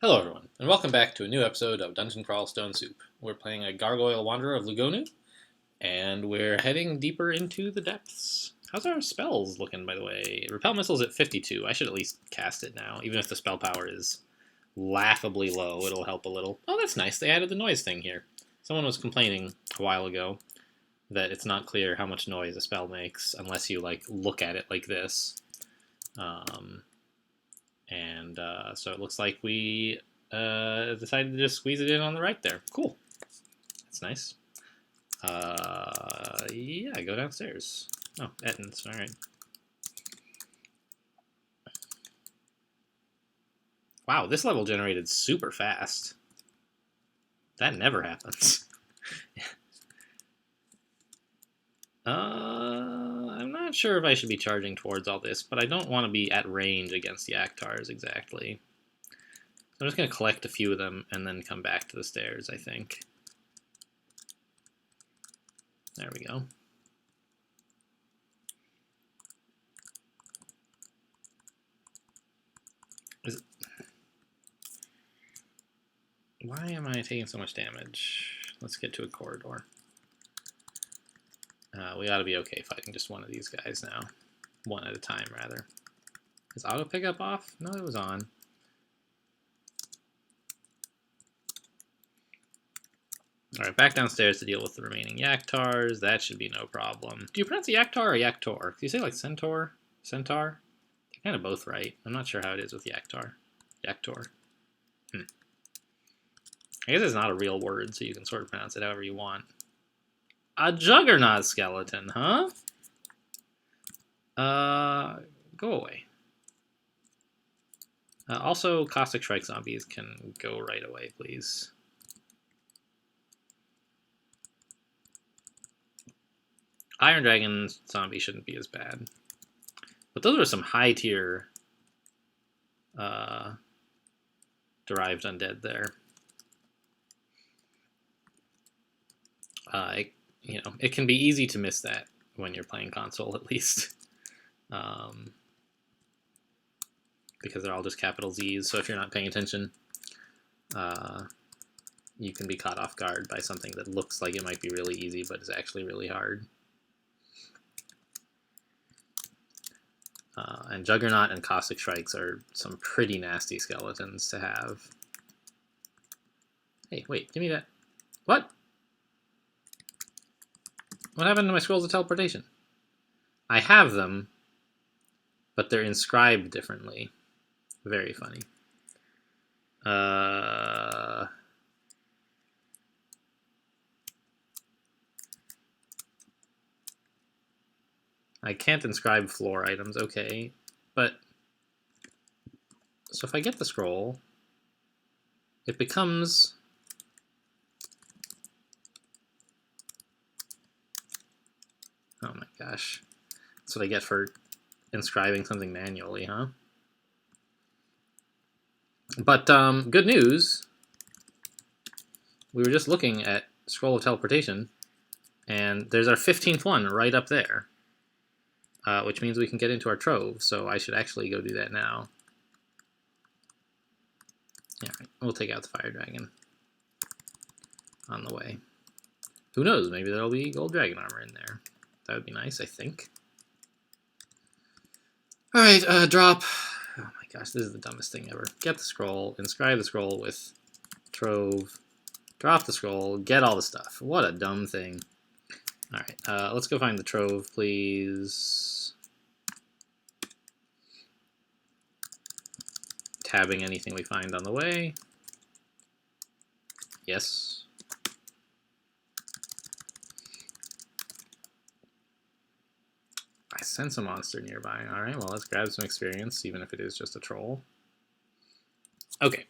Hello everyone, and welcome back to a new episode of Dungeon Crawl Stone Soup. We're playing a Gargoyle Wanderer of Lugonu, and we're heading deeper into the depths. How's our spells looking, by the way? Repel Missile's at 52. I should at least cast it now. Even if the spell power is laughably low, it'll help a little. Oh, that's nice. They added the noise thing here. Someone was complaining a while ago that it's not clear how much noise a spell makes unless you, look at it like this. So it looks like we decided to just squeeze it in on the right there. Cool. That's nice. Yeah, go downstairs. Oh, Ettins. All right. Wow, this level generated super fast. That never happens. I'm not sure if I should be charging towards all this, but I don't want to be at range against the Aktars exactly. I'm just going to collect a few of them and then come back to the stairs, I think. There we go. Why am I taking so much damage? Let's get to a corridor. We ought to be okay fighting just one of these guys now. One at a time, rather. Is auto pickup off? No, it was on. Alright, back downstairs to deal with the remaining Yaktars. That should be no problem. Do you pronounce it Yaktar or Yaktor? Do you say like Centaur? Centaur? They're kind of both right. I'm not sure how it is with Yaktar. Yaktor. I guess it's not a real word, so you can sort of pronounce it however you want. A Juggernaut skeleton, huh? Go away. Also, Caustic Strike zombies can go right away, please. Iron Dragon zombie shouldn't be as bad. But those are some high tier derived undead there. It can be easy to miss that when you're playing console, at least. Because they're all just capital Z's, so if you're not paying attention, you can be caught off guard by something that looks like it might be really easy, but is actually really hard. And Juggernaut and Caustic Strikes are some pretty nasty skeletons to have. Hey, wait, give me that. What? What happened to my scrolls of teleportation? I have them, but they're inscribed differently. Very funny. I can't inscribe floor items, okay. But, so if I get the scroll, it becomes... Oh my gosh. That's what I get for inscribing something manually, huh? But, good news. We were just looking at Scroll of Teleportation, and there's our 15th one right up there. Which means we can get into our trove, so I should actually go do that now. Yeah, right. We'll take out the fire dragon on the way. Who knows, maybe there'll be gold dragon armor in there. That would be nice, I think. Alright, drop. Oh my gosh, this is the dumbest thing ever. Get the scroll, inscribe the scroll with trove, drop the scroll, get all the stuff. What a dumb thing. Alright, let's go find the trove, please. Tabbing anything we find on the way. Yes. I sense a monster nearby. Alright, well, let's grab some experience, even if it is just a troll. Okay.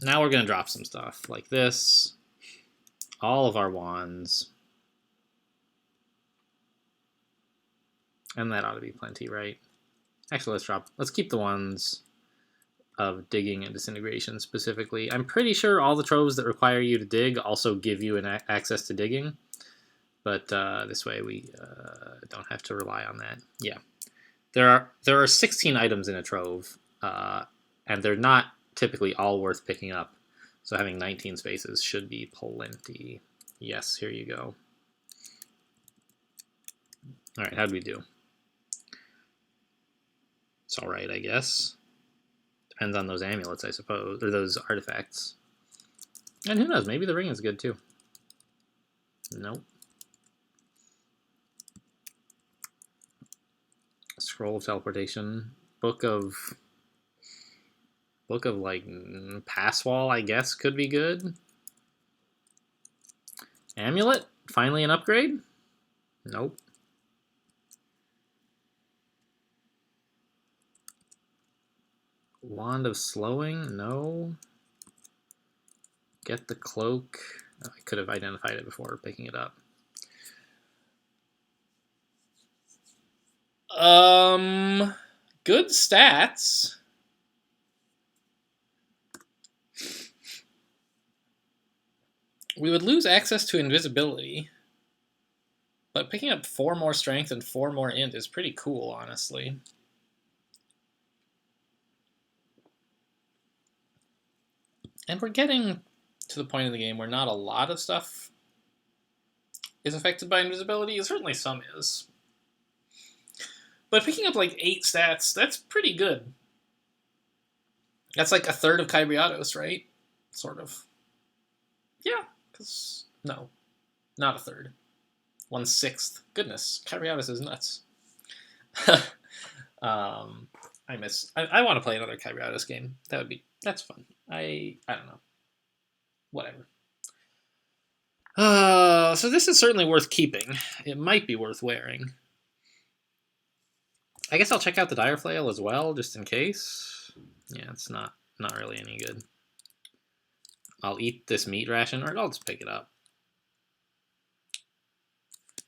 Now we're going to drop some stuff, like this. All of our wands. And that ought to be plenty, right? Actually, let's keep the ones of digging and disintegration specifically. I'm pretty sure all the troves that require you to dig also give you an access to digging, but this way we don't have to rely on that. Yeah, there are 16 items in a trove, and they're not typically all worth picking up. So having 19 spaces should be plenty. Yes, here you go. All right, how'd we do? It's all right, I guess. Depends on those amulets, I suppose, or those artifacts. And who knows, maybe the ring is good too. Nope. Scroll of teleportation. Book of like pass wall, I guess, could be good. Amulet? Finally an upgrade? Nope. Wand of slowing? No. Get the cloak. I could have identified it before picking it up. Good stats. We would lose access to invisibility, but picking up 4 more strength and 4 more int is pretty cool, honestly. And we're getting to the point in the game where not a lot of stuff is affected by invisibility. Certainly some is. But picking up like 8 stats, that's pretty good. That's like a third of Kyriados, right? Sort of. Yeah, because no, not a third. 1/6. Goodness, Kyriados is nuts. I want to play another Kyriados game. That's fun. I don't know. Whatever. So this is certainly worth keeping. It might be worth wearing. I guess I'll check out the Dire Flail as well, just in case. Yeah, it's not really any good. I'll eat this meat ration, or I'll just pick it up.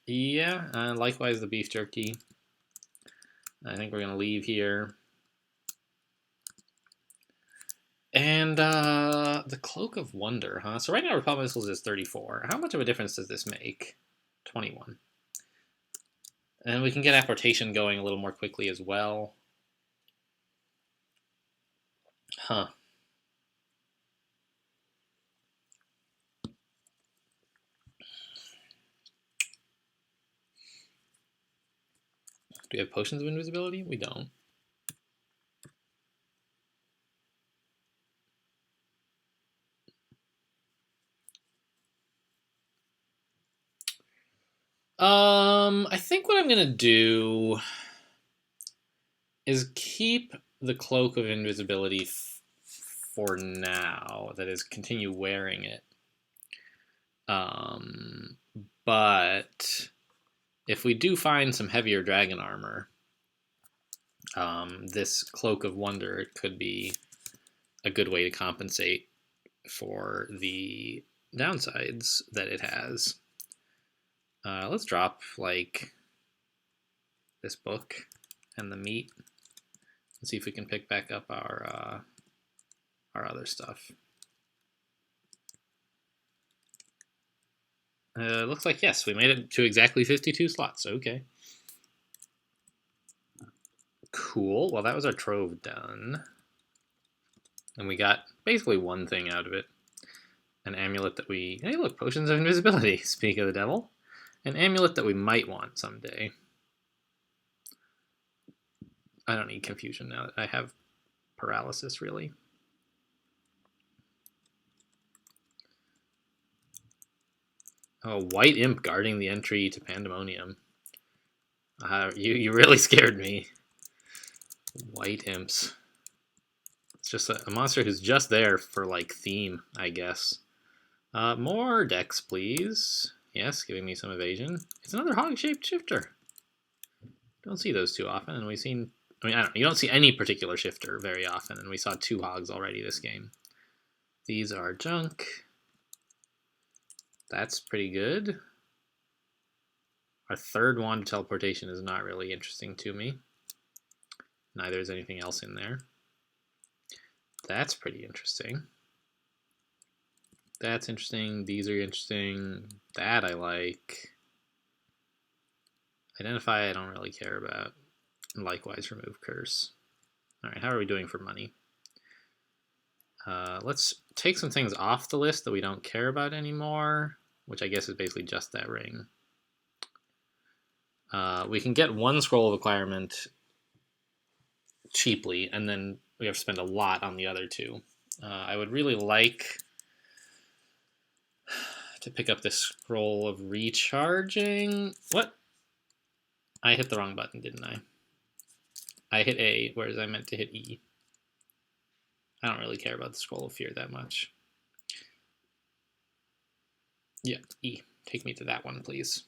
Yeah, likewise the beef jerky. I think we're going to leave here. And the Cloak of Wonder, huh? So right now Repel Missiles is 34. How much of a difference does this make? 21. And we can get apportation going a little more quickly as well. Huh. Do we have Potions of Invisibility? We don't. I think what I'm going to do is keep the Cloak of Invisibility for now. That is, continue wearing it. But if we do find some heavier dragon armor, this Cloak of Wonder could be a good way to compensate for the downsides that it has. Let's drop like this book and the meat and see if we can pick back up our other stuff. Looks like yes, we made it to exactly 52 slots. Okay. Cool. Well, that was our trove done. And we got basically one thing out of it. An amulet that we... Hey, look, Potions of Invisibility, speak of the devil. An amulet that we might want someday. I don't need confusion now that I have paralysis, really. Oh, White Imp guarding the entry to Pandemonium. You really scared me. White Imps. It's just a monster who's just there for, like, theme, I guess. More decks, please. Yes, giving me some evasion. It's another hog-shaped shifter. Don't see those too often, and we've seen... I mean, I don't know. You don't see any particular shifter very often, and we saw 2 hogs already this game. These are junk. That's pretty good. Our third wand of teleportation is not really interesting to me. Neither is anything else in there. That's pretty interesting. That's interesting. These are interesting. That I like. Identify I don't really care about. And likewise remove curse. Alright, how are we doing for money? Let's take some things off the list that we don't care about anymore, which I guess is basically just that ring. We can get one scroll of acquirement cheaply, and then we have to spend a lot on the other two. I would really like to pick up this scroll of recharging. What? I hit the wrong button, didn't I? I hit A, whereas I meant to hit E. I don't really care about the scroll of fear that much. Yeah, E. Take me to that one, please.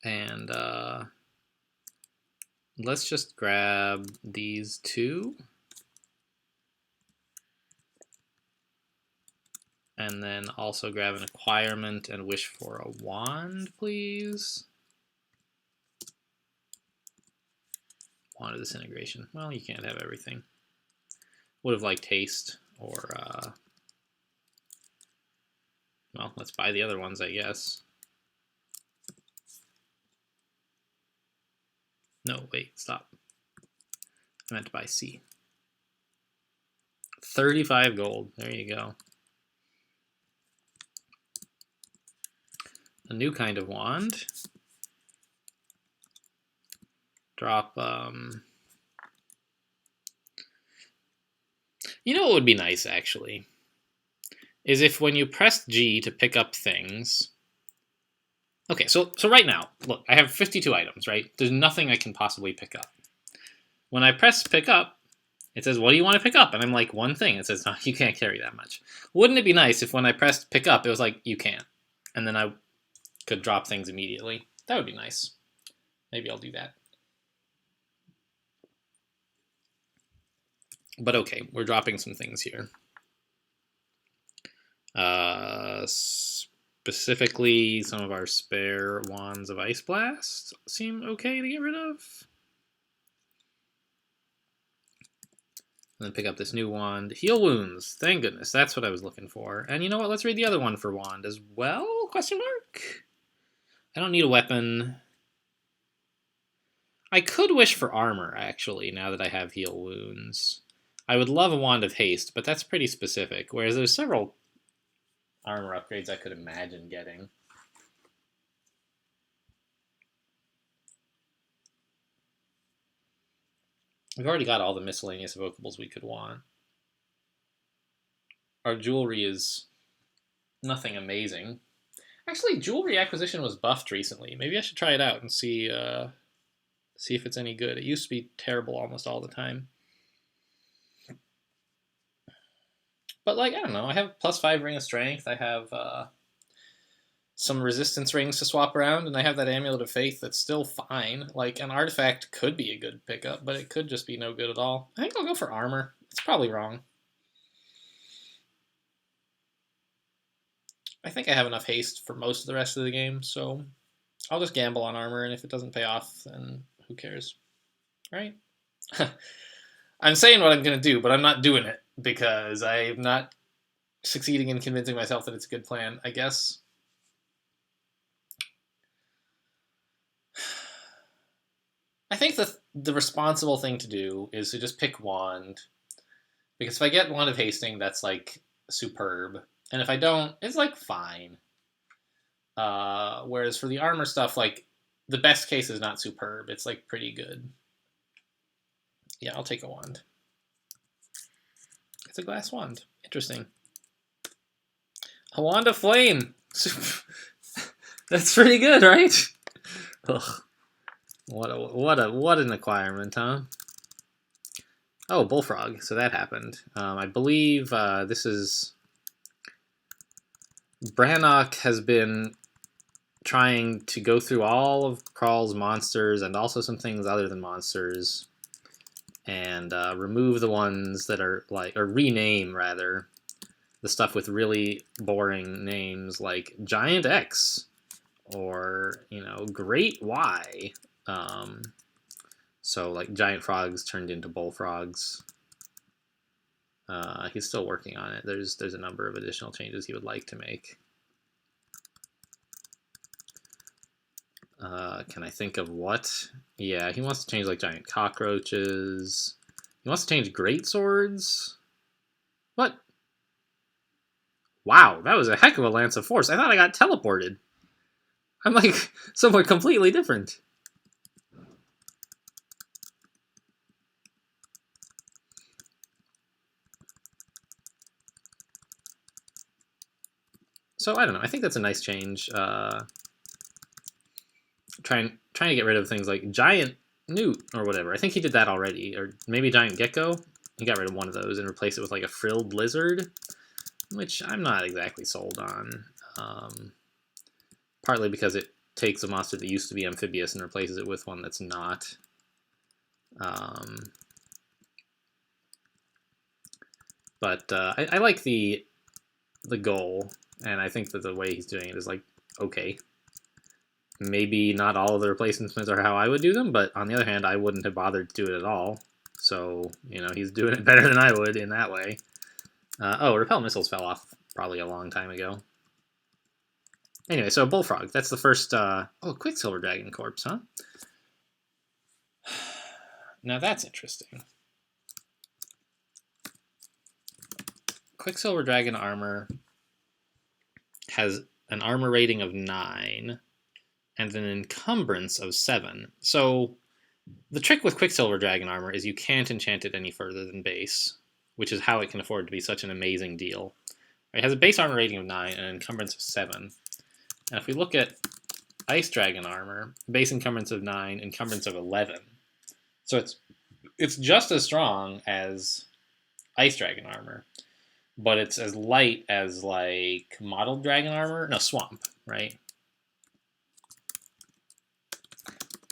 And let's just grab these two. And then also grab an acquirement and wish for a wand, please. Wand of Disintegration. Well, you can't have everything. Would have liked haste, or well, let's buy the other ones, I guess. No, wait, stop. I meant to buy C. 35 gold. There you go. A new kind of wand. Drop, you know what would be nice, actually? Is if when you press G to pick up things... Okay, so right now, look, I have 52 items, right? There's nothing I can possibly pick up. When I press pick up, it says, what do you want to pick up? And I'm like, one thing. It says, no, you can't carry that much. Wouldn't it be nice if when I pressed pick up, it was like, you can't. And then I could drop things immediately. That would be nice. Maybe I'll do that. But okay, we're dropping some things here. Specifically, some of our spare wands of Ice Blast seem okay to get rid of. And then pick up this new wand. Heal wounds. Thank goodness. That's what I was looking for. And you know what? Let's read the other one for wand as well? Question mark? I don't need a weapon. I could wish for armor, actually, now that I have heal wounds. I would love a wand of haste, but that's pretty specific. Whereas there's several armor upgrades I could imagine getting. We've already got all the miscellaneous evocables we could want. Our jewelry is nothing amazing. Actually, jewelry acquisition was buffed recently. Maybe I should try it out and see if it's any good. It used to be terrible almost all the time. But, like, I don't know. I have +5 Ring of Strength. I have some resistance rings to swap around, and I have that Amulet of Faith that's still fine. Like, an artifact could be a good pickup, but it could just be no good at all. I think I'll go for armor. It's probably wrong. I think I have enough haste for most of the rest of the game, so I'll just gamble on armor, and if it doesn't pay off, then who cares? Right? I'm saying what I'm going to do, but I'm not doing it, because I'm not succeeding in convincing myself that it's a good plan, I guess. I think the responsible thing to do is to just pick wand, because if I get Wand of Hasting, that's, like, superb. And if I don't, it's, like, fine. Whereas for the armor stuff, like, the best case is not superb. It's, like, pretty good. Yeah, I'll take a wand. It's a glass wand. Interesting. A wand of flame. That's pretty good, right? Ugh. What an acquirement, huh? Oh, Bullfrog. So that happened. I believe this is... Brannock has been trying to go through all of Crawl's monsters and also some things other than monsters and remove the ones that are like, or rename rather, the stuff with really boring names like Giant X or, you know, Great Y. So like giant frogs turned into bullfrogs. He's still working on it. There's a number of additional changes he would like to make. Can I think of what? Yeah, he wants to change like giant cockroaches, He wants to change great swords. What? Wow, that was a heck of a lance of force. I thought I got teleported. I'm like somewhere completely different. So I don't know. I think that's a nice change. Trying to get rid of things like giant newt or whatever. I think he did that already, or maybe giant gecko. He got rid of one of those and replaced it with like a frilled lizard, which I'm not exactly sold on. Partly because it takes a monster that used to be amphibious and replaces it with one that's not. But I like the goal, and I think that the way he's doing it is like okay. Maybe not all of the replacements are how I would do them, but on the other hand, I wouldn't have bothered to do it at all. So, you know, he's doing it better than I would in that way. Oh, repel missiles fell off probably a long time ago. Anyway, so Bullfrog, that's the first... oh, Quicksilver Dragon Corpse, huh? Now that's interesting. Quicksilver Dragon armor has an armor rating of 9 and an encumbrance of 7. So the trick with Quicksilver Dragon armor is you can't enchant it any further than base, which is how it can afford to be such an amazing deal. It has a base armor rating of 9 and an encumbrance of 7. And if we look at Ice Dragon armor, base encumbrance of 9, encumbrance of 11. So it's just as strong as Ice Dragon armor, but it's as light as like Mottled Dragon armor. No, Swamp, right?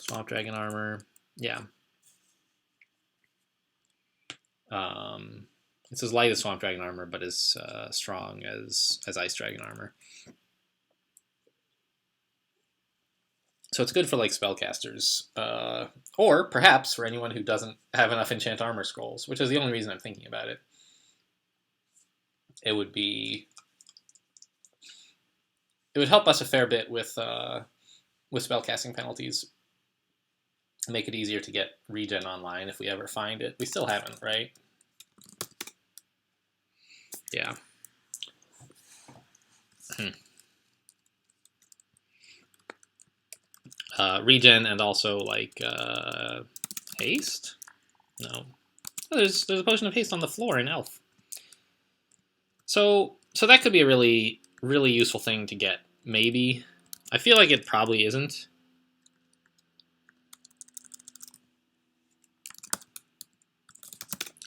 Swamp Dragon armor, yeah. It's as light as Swamp Dragon armor, but as strong as Ice Dragon armor. So it's good for like spellcasters, or perhaps for anyone who doesn't have enough enchant armor scrolls, which is the only reason I'm thinking about it. It would help us a fair bit with spellcasting penalties. Make it easier to get regen online if we ever find it. We still haven't, right? Yeah. Regen and also like haste. No, oh, there's a potion of haste on the floor in Elf. So that could be a really useful thing to get. Maybe. I feel like it probably isn't.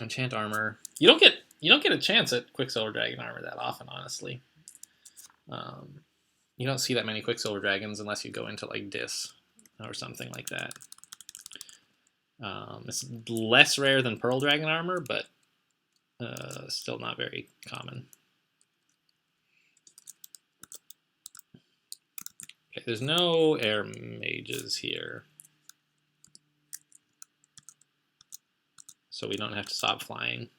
Enchant armor. You don't get a chance at Quicksilver Dragon armor that often, honestly. You don't see that many Quicksilver Dragons unless you go into like Dis or something like that. It's less rare than Pearl Dragon armor, but still not very common. Okay, there's no air mages here, so we don't have to stop flying.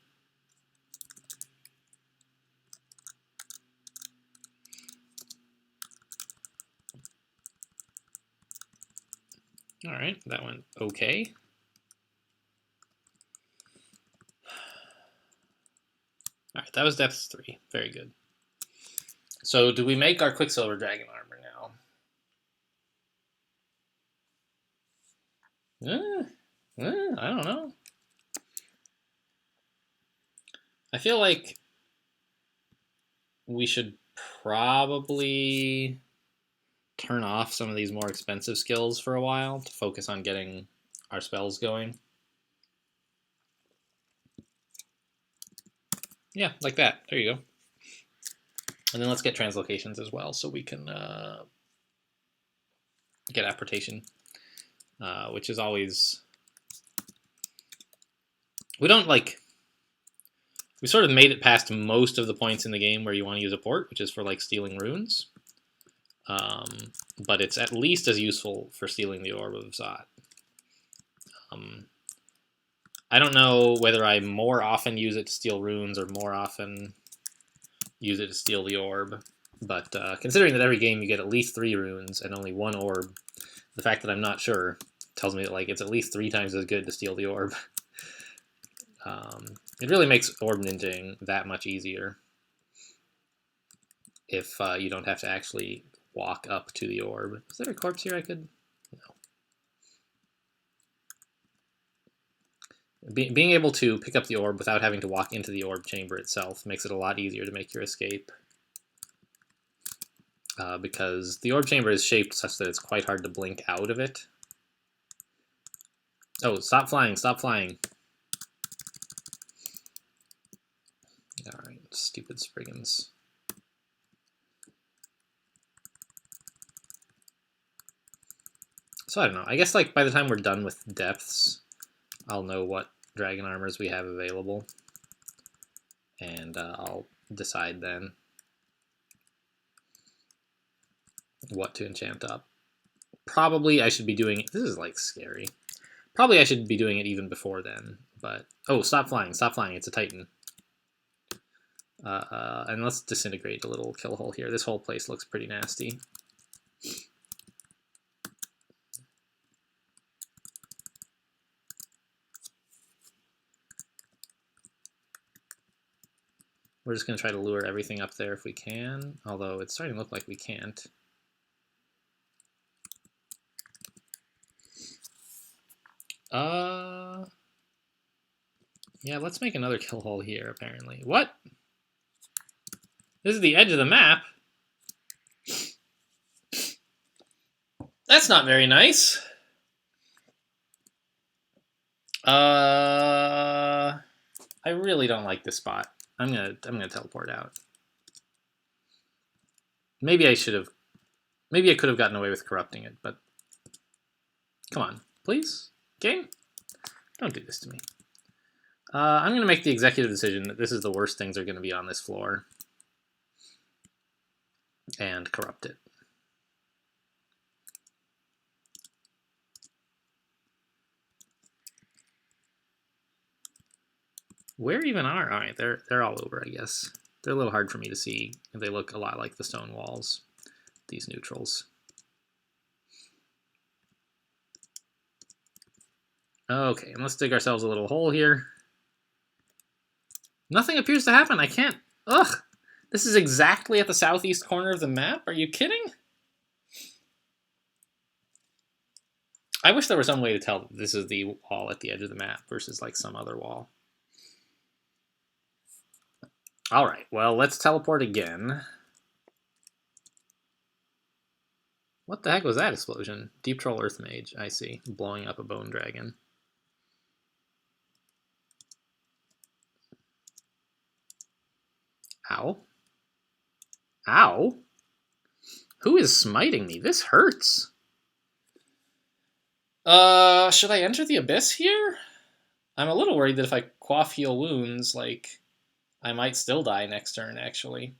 All right, that went okay. All right, that was depth 3. Very good. So do we make our Quicksilver Dragon armor now? I don't know. I feel like we should probably turn off some of these more expensive skills for a while to focus on getting our spells going. Yeah, like that. There you go. And then let's get translocations as well so we can get apportation, which is always... We don't like... We sort of made it past most of the points in the game where you want to use a port, which is for like stealing runes. But it's at least as useful for stealing the Orb of Zot. I don't know whether I more often use it to steal runes or more often use it to steal the orb, but considering that every game you get at least 3 runes and only 1 orb, the fact that I'm not sure tells me that like it's at least 3 times as good to steal the orb. It really makes orb ninjaing that much easier if you don't have to actually walk up to the orb. Is there a corpse here I could... No. Being able to pick up the orb without having to walk into the orb chamber itself makes it a lot easier to make your escape. Because the orb chamber is shaped such that it's quite hard to blink out of it. Oh, stop flying, stop flying. Alright, stupid Spriggans. So I don't know, I guess like by the time we're done with depths, I'll know what dragon armors we have available. And I'll decide then what to enchant up. Probably I should be doing it. This is like scary. Probably I should be doing it even before then. But oh, stop flying! Stop flying! It's a Titan. And let's disintegrate a little kill hole here. This whole place looks pretty nasty. We're just going to try to lure everything up there if we can, although it's starting to look like we can't. Yeah, let's make another kill hole here, apparently. What? This is the edge of the map? That's not very nice. I really don't like this spot. I'm gonna teleport out. Maybe I could have gotten away with corrupting it, but come on, please, game, don't do this to me. I'm gonna make the executive decision that this is the worst things are gonna be on this floor, and corrupt it. Where even are? All right, they're all over, I guess. They're a little hard for me to see. They look a lot like the stone walls, these neutrals. Okay, and let's dig ourselves a little hole here. Nothing appears to happen. I can't... Ugh! This is exactly at the southeast corner of the map? Are you kidding? I wish there was some way to tell that this is the wall at the edge of the map versus like some other wall. Alright, well, let's teleport again. What the heck was that explosion? Deep Troll Earth Mage, I see. Blowing up a bone dragon. Ow. Ow? Who is smiting me? This hurts. Should I enter the Abyss here? I'm a little worried that if I quaff heal wounds, like, I might still die next turn, actually.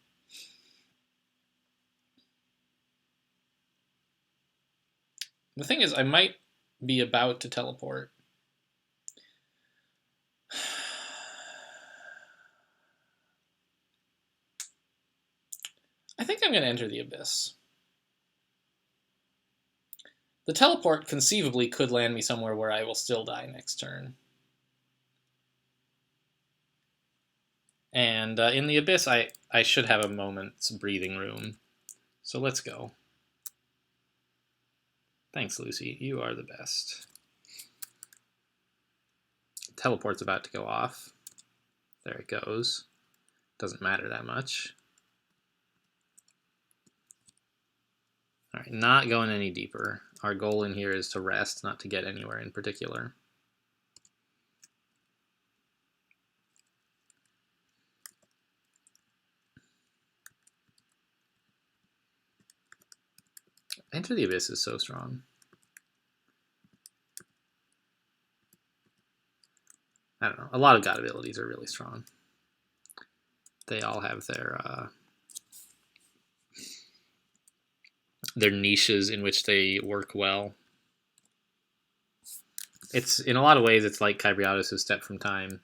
The thing is, I might be about to teleport. I think I'm going to enter the Abyss. The teleport conceivably could land me somewhere where I will still die next turn. And in the Abyss, I should have a moment's breathing room. So let's go. Thanks, Lucy. You are the best. Teleport's about to go off. There it goes. Doesn't matter that much. Alright, not going any deeper. Our goal in here is to rest, not to get anywhere in particular. Enter the Abyss is so strong. I don't know. A lot of god abilities are really strong. They all have their niches in which they work well. It's in a lot of ways it's like Kybriatus' Step from Time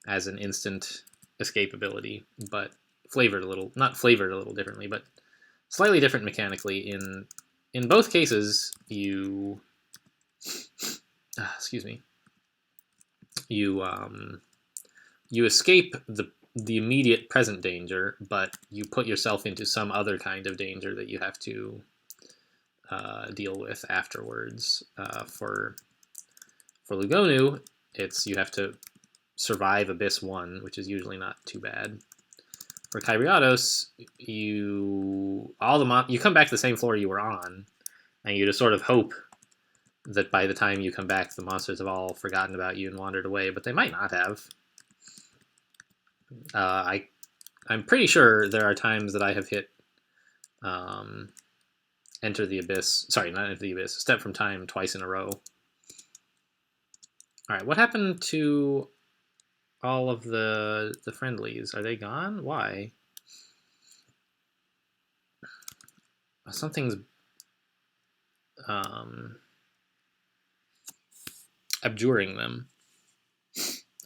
as an instant escape ability, but flavored a little, not flavored a little differently, but slightly different mechanically. In both cases, you excuse me. you escape the immediate present danger, but you put yourself into some other kind of danger that you have to deal with afterwards. For Lugonu, it's you have to survive Abyss 1, which is usually not too bad. For Kyriados, you come back to the same floor you were on, and you just sort of hope that by the time you come back, the monsters have all forgotten about you and wandered away, but they might not have. I'm pretty sure there are times that I have hit Enter the Abyss. Sorry, not Enter the Abyss. Step from Time twice in a row. All right, what happened to all of the friendlies? Are they gone? Why? Something's abjuring them.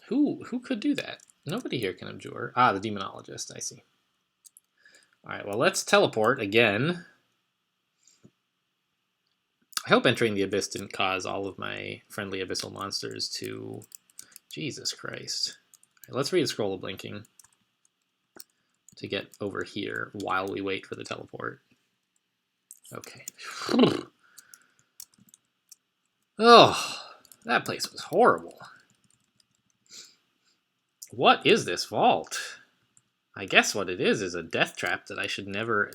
Who could do that? Nobody here can abjure. Ah, the demonologist. I see. All right, well, let's teleport again. I hope entering the abyss didn't cause all of my friendly abyssal monsters to... Jesus Christ. All right, let's read a scroll of blinking to get over here while we wait for the teleport. Okay. Oh, that place was horrible. What is this vault? I guess what it is a death trap that I should never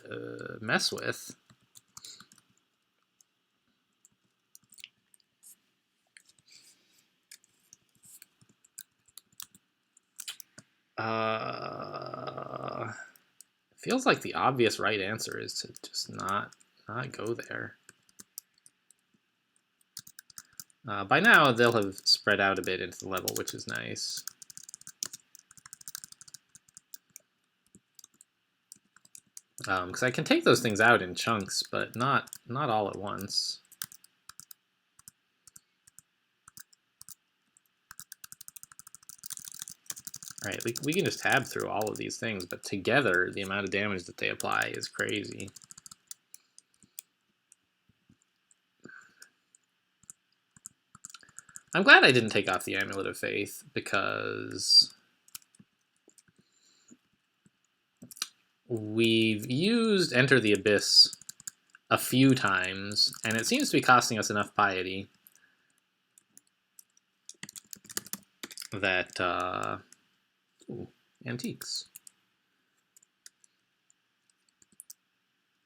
mess with. Feels like the obvious right answer is to just not go there. By now, they'll have spread out a bit into the level, which is nice. Because I can take those things out in chunks, but not all at once. All right, we can just tab through all of these things, but together, the amount of damage that they apply is crazy. I'm glad I didn't take off the Amulet of Faith, because we've used Enter the Abyss a few times, and it seems to be costing us enough piety that... Ooh, antiques.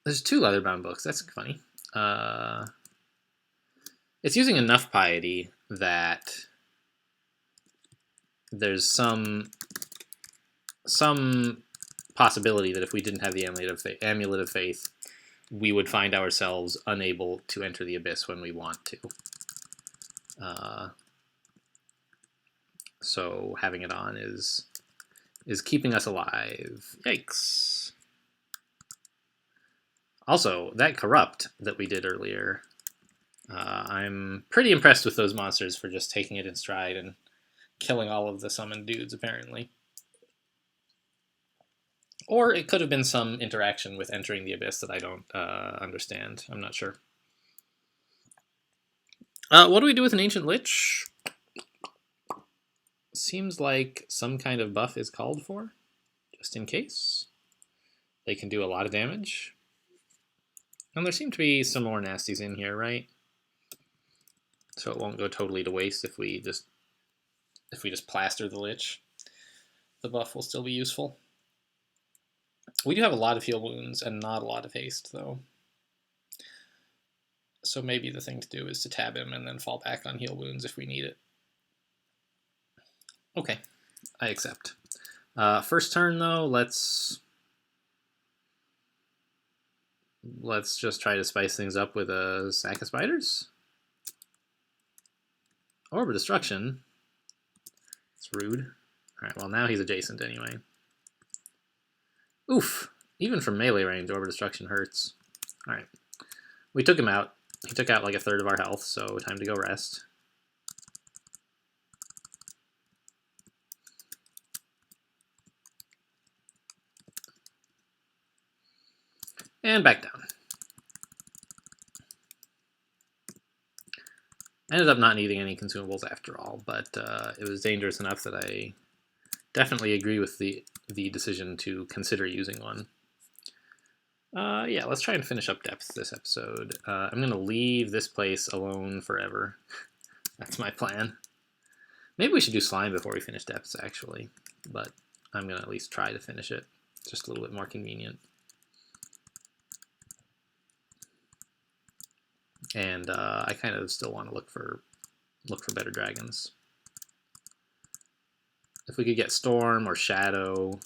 There's 2 leather-bound books. That's funny. It's using enough piety that there's some possibility that if we didn't have the Amulet of Faith, we would find ourselves unable to enter the Abyss when we want to. So having it on is keeping us alive. Yikes. Also, that Corrupt that we did earlier, I'm pretty impressed with those monsters for just taking it in stride and killing all of the summoned dudes, apparently. Or it could have been some interaction with entering the Abyss that I don't understand. I'm not sure. What do we do with an Ancient Lich? Seems like some kind of buff is called for, just in case. They can do a lot of damage. And there seem to be some more nasties in here, right? So it won't go totally to waste if we just plaster the Lich. The buff will still be useful. We do have a lot of heal wounds and not a lot of haste, though. So maybe the thing to do is to tab him and then fall back on heal wounds if we need it. Okay, I accept. First turn, though, let's just try to spice things up with a sack of spiders. Orb of Destruction. It's rude. Alright, well, now he's adjacent anyway. Oof. Even from melee range, Orb of Destruction hurts. Alright. We took him out. He took out like a third of our health, so time to go rest. And back down. I ended up not needing any consumables after all, but it was dangerous enough that I definitely agree with the decision to consider using one. Yeah, let's try and finish up depth this episode. I'm going to leave this place alone forever. That's my plan. Maybe we should do slime before we finish depths, actually. But I'm going to at least try to finish it. It's just a little bit more convenient. And I kind of still want to look for better dragons. If we could get Storm or Shadow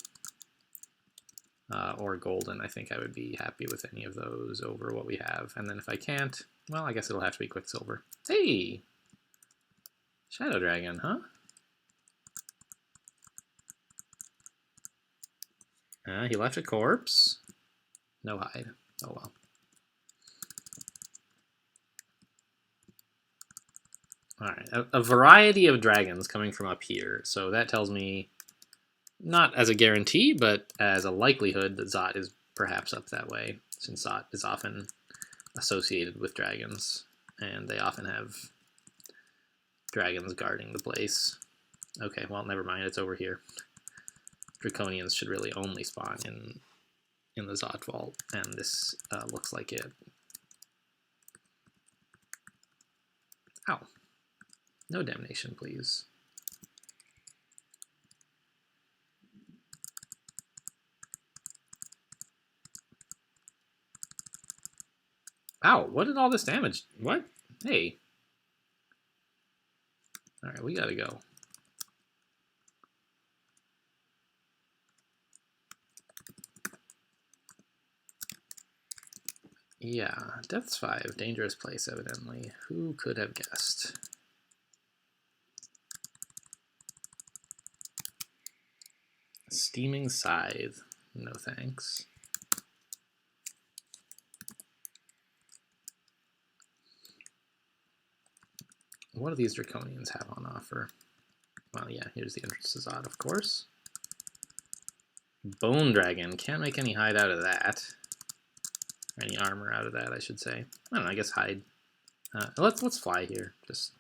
or Golden, I think I would be happy with any of those over what we have. And then if I can't, well, I guess it'll have to be Quicksilver. Hey! Shadow Dragon, huh? He left a corpse. No hide. Oh well. Alright, a variety of dragons coming from up here. So that tells me, not as a guarantee, but as a likelihood that Zot is perhaps up that way, since Zot is often associated with dragons, and they often have dragons guarding the place. Okay, well, never mind, it's over here. Draconians should really only spawn in the Zot vault, and this looks like it. Ow. No damnation, please. Ow, what did all this damage? What? Hey. Alright, we gotta go. Yeah, Depths 5, dangerous place, evidently. Who could have guessed? Steaming Scythe. No thanks. What do these Draconians have on offer? Well, yeah, here's the entrance to Zod, of course. Bone Dragon. Can't make any hide out of that. Or any armor out of that, I should say. I don't know, I guess hide. Let's fly here, just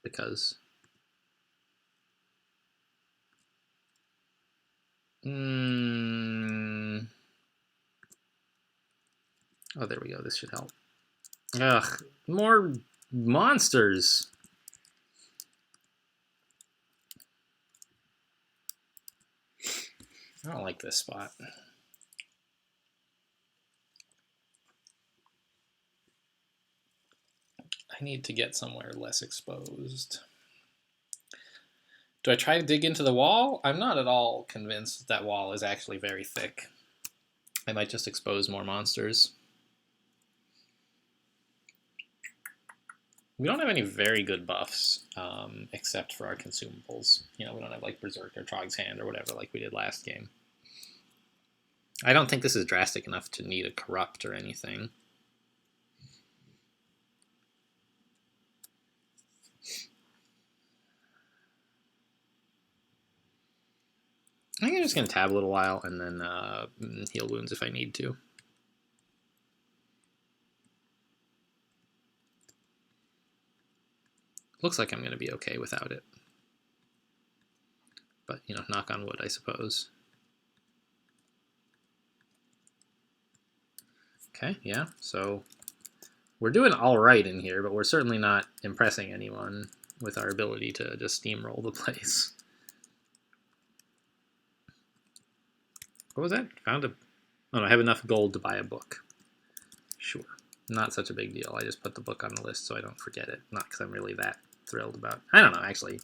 because. Oh, there we go. This should help. Ugh, more monsters. I don't like this spot. I need to get somewhere less exposed. Do I try to dig into the wall? I'm not at all convinced that wall is actually very thick. I might just expose more monsters. We don't have any very good buffs, except for our consumables. You know, we don't have like Berserk or Trog's Hand or whatever like we did last game. I don't think this is drastic enough to need a Corrupt or anything. I think I'm just going to tab a little while and then heal wounds if I need to. Looks like I'm going to be okay without it. But, you know, knock on wood, I suppose. Okay, yeah, so we're doing all right in here, but we're certainly not impressing anyone with our ability to just steamroll the place. What was that? Found a... Oh, no, I have enough gold to buy a book. Sure. Not such a big deal. I just put the book on the list so I don't forget it. Not because I'm really that thrilled about... I don't know, actually.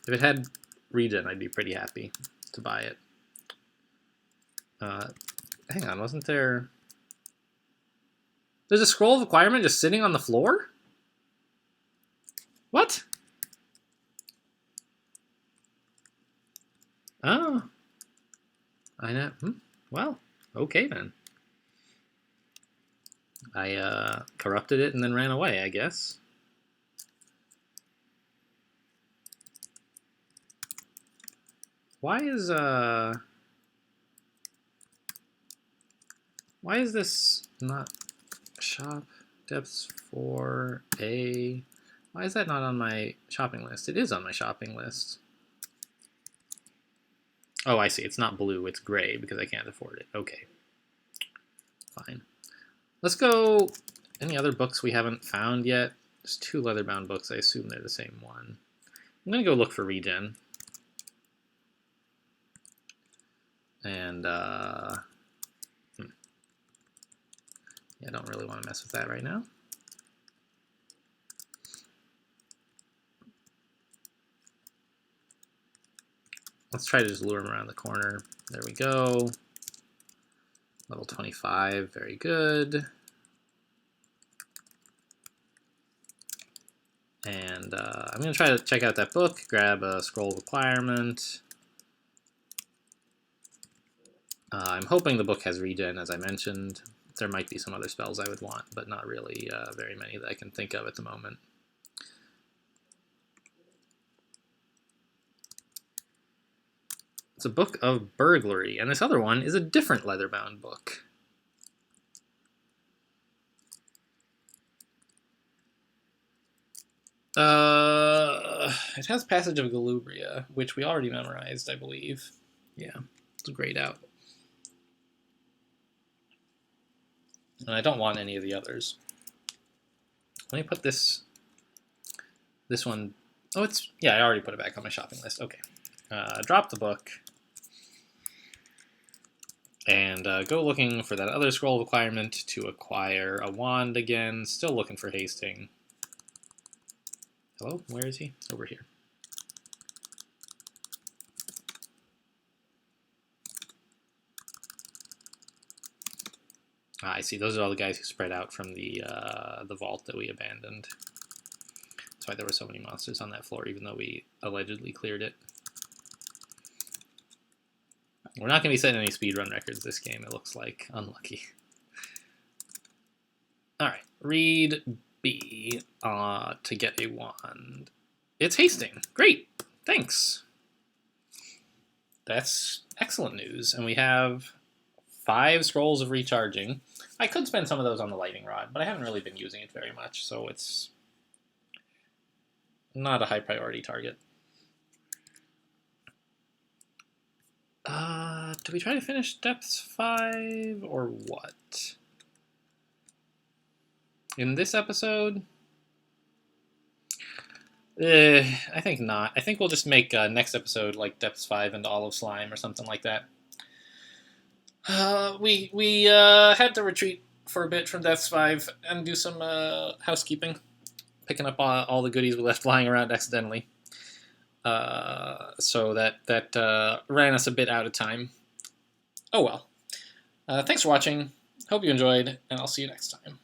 If it had regen, I'd be pretty happy to buy it. Hang on, wasn't there... There's a scroll of acquirement just sitting on the floor? What? Oh. I know. Well, okay then. I corrupted it and then ran away, I guess. Why is this not shop Depths 4A. Why is that not on my shopping list? It is on my shopping list. Oh, I see. It's not blue. It's gray because I can't afford it. Okay. Fine. Let's go. Any other books we haven't found yet? There's 2 leather-bound books. I assume they're the same one. I'm going to go look for GrWn. And, yeah, I don't really want to mess with that right now. Let's try to just lure him around the corner. There we go. Level 25, very good. And I'm going to try to check out that book, grab a scroll of acquirement. I'm hoping the book has regen, as I mentioned. There might be some other spells I would want, but not really very many that I can think of at the moment. It's a book of burglary, and this other one is a different leather-bound book. It has Passage of Galubria, which we already memorized, I believe. Yeah, it's grayed out. And I don't want any of the others. Let me put this one. Oh, yeah, I already put it back on my shopping list. Okay. Drop the book. And go looking for that other scroll of acquirement to acquire a wand again. Still looking for Hasting. Hello? Where is he? Over here. Ah, I see. Those are all the guys who spread out from the vault that we abandoned. That's why there were so many monsters on that floor, even though we allegedly cleared it. We're not going to be setting any speedrun records this game, it looks like. Unlucky. Alright, read B to get a wand. It's Hasting. Great! Thanks! That's excellent news. And we have 5 scrolls of recharging. I could spend some of those on the lightning rod, but I haven't really been using it very much, so it's not a high priority target. Do we try to finish depths 5 or what? In this episode? I think not. I think we'll just make next episode like depths 5 and Olive Slime or something like that. We had to retreat for a bit from depths 5 and do some housekeeping, picking up all the goodies we left lying around accidentally. So that ran us a bit out of time. Oh well. Thanks for watching. Hope you enjoyed, and I'll see you next time.